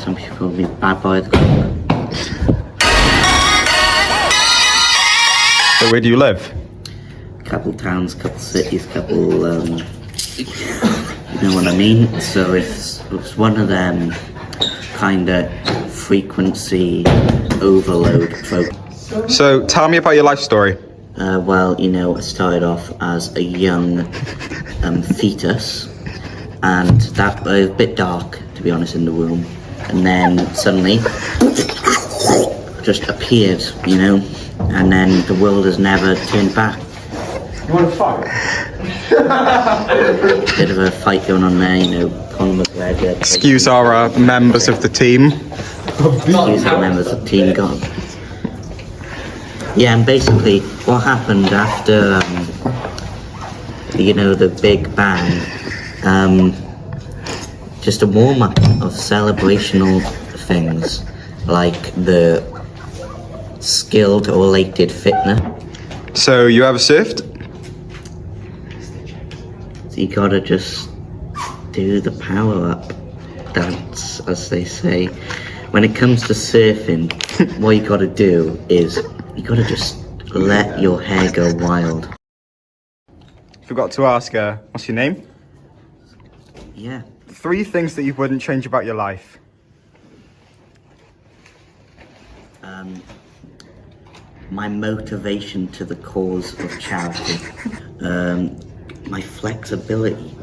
Some people call me bad boy of the club. So where do you live? Couple towns, couple cities, couple, you know what I mean? So it's one of them kind of frequency overload folk. So tell me about your life story. Well, you know, I started off as a young fetus, and that was a bit dark, to be honest, in the womb. And then suddenly, just appeared, you know, and then the world has never turned back. You want to fight? Bit of a fight going on there, you know, Conor McGregor. Excuse our members of the team. Excuse our members of the team, gone. Yeah, and basically what happened after, you know, the Big Bang, just a warm-up of celebrational things, like the skilled or elated fitness. So you ever surfed? So you gotta just do the power-up dance, as they say. When it comes to surfing, what you gotta do is you gotta just let your hair go wild. Forgot to ask, what's your name? Yeah. 3 things that you wouldn't change about your life. My motivation to the cause of charity. My flexibility.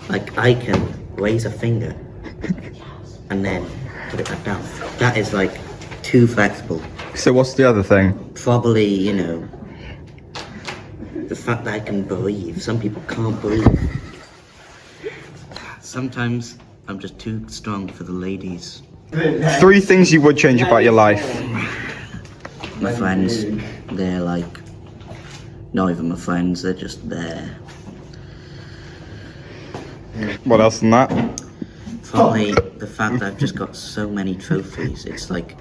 Like, I can raise a finger and then put it back down. That is like too flexible. So what's the other thing? Probably, you know, the fact that I can breathe. Some people can't breathe. Sometimes I'm just too strong for the ladies. 3 things you would change about your life. My friends, they're like, not even my friends, they're just there. What else than that? Probably the fact that I've just got so many trophies. It's like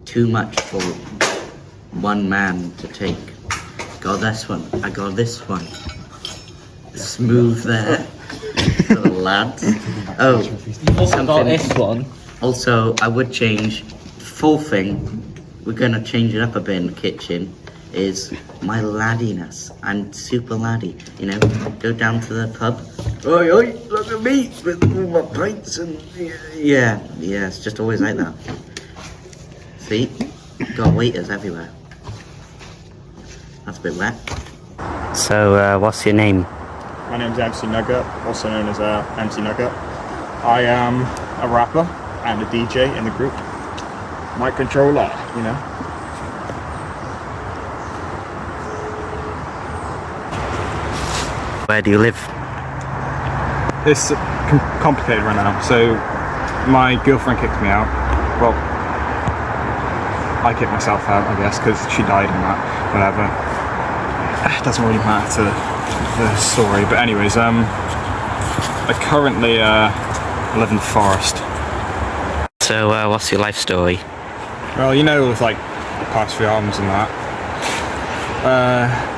too much for one man to take. Got this one, I got this one. Smooth there. Little lads. Oh, Got this one. Also, I would change, the 4th thing, we're gonna change it up a bit in the kitchen, is my laddiness. I'm super laddie, you know, go down to the pub, oi, oi, look at me, with all my pints and, yeah, it's just always like that. See, got waiters everywhere. That's a bit wet. So, what's your name? My name's MC Nugget, also known as MC Nugget. I am a rapper and a DJ in the group. Mic controller, you know. Where do you live? It's complicated right now. So my girlfriend kicked me out. Well, I kicked myself out, I guess, because she died and that, whatever. It doesn't really matter to the story, but anyways, I currently live in the forest. So, what's your life story? Well, you know, with like the past 3 albums and that.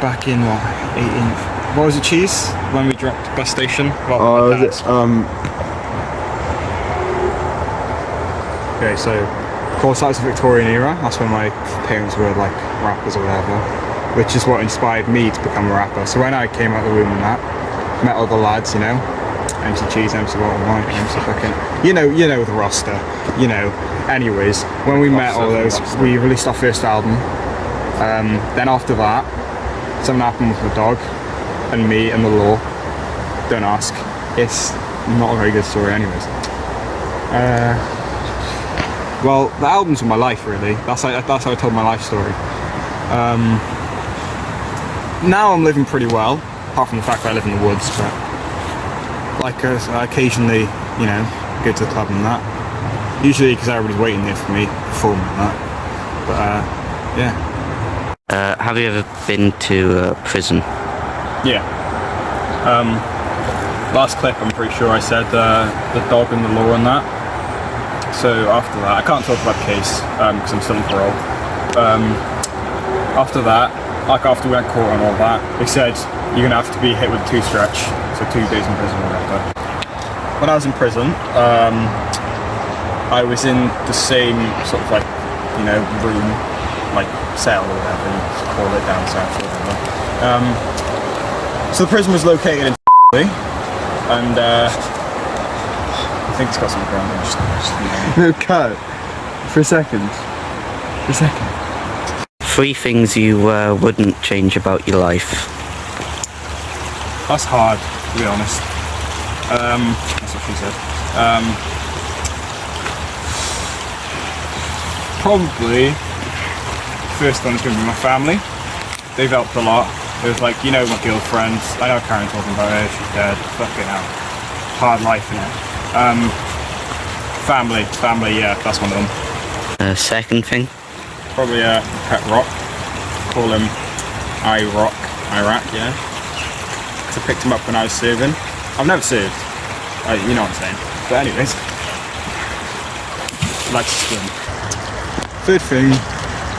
Back in what was it, Cheese? When we dropped Bus Station? Well, okay, so of course that was the Victorian era. That's when my parents were like rappers or whatever, which is what inspired me to become a rapper. So when I came out of the womb and that, met all the lads, you know, MC Cheese, MC Walton White, MC fucking, you know the roster, you know. Anyways, when we met all those, we released our first album. Then after that, something happened with the dog and me and the law. Don't ask. It's not a very good story anyways. Well, the albums were my life, really. That's how I told my life story. Now I'm living pretty well, apart from the fact that I live in the woods, but like I occasionally, you know, go to the club and that. Usually because everybody's waiting there for me to perform and that. But yeah. Have you ever been to prison? Yeah. Last clip, I'm pretty sure I said the dog and the law and that. So after that, I can't talk about the case because I'm still on parole. After that, like after we went court and all that, they said you're gonna have to be hit with a 2 stretch, so 2 days in prison or whatever. When I was in prison, I was in the same sort of like, you know, room, like cell or whatever you call it down south or whatever. So the prison was located in and I think it's got some ground. No, cut. For a second. For a second. 3 things you wouldn't change about your life. That's hard, to be honest. That's what she said. Probably, first one is going to be my family. They've helped a lot. There's like, you know, my girlfriend. I know Karen talking about her. She's dead. Fucking hell. Hard life, innit? Family, yeah, that's one of them. Second thing? Probably pet rock. Call him Iraq, yeah. Because I picked him up when I was serving. I've never served. You know what I'm saying. But anyways. Like to swim. Third thing,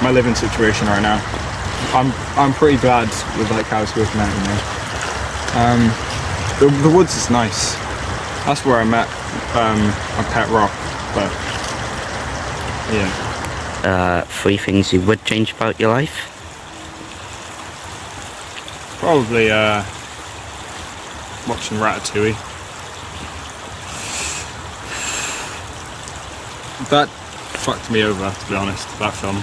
my living situation right now. I'm pretty glad with like how it's working out, you know. The woods is nice. That's where I met my pet rock, but yeah. 3 things you would change about your life? Probably watching Ratatouille. That fucked me over, to be honest, that film.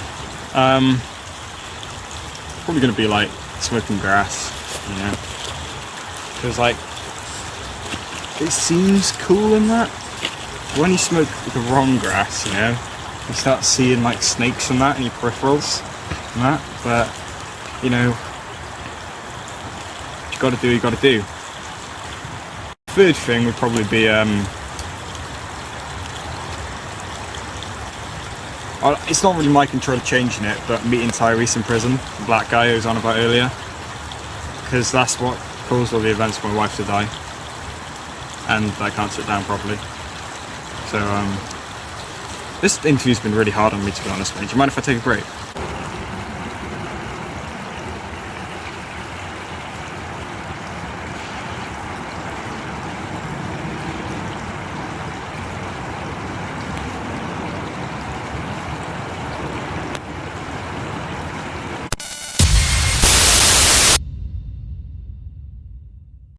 Probably gonna be like smoking grass, you know. Because like, it seems cool in that. When you smoke the wrong grass, you know, you start seeing like snakes and that in your peripherals and that, but you know, what you gotta do, you gotta do. Third thing would probably be it's not really my control of changing it, but meeting Tyrese in prison, the black guy who was on about earlier, because that's what caused all the events for my wife to die, and I can't sit down properly. So this interview's been really hard on me, to be honest, mate. Do you mind if I take a break?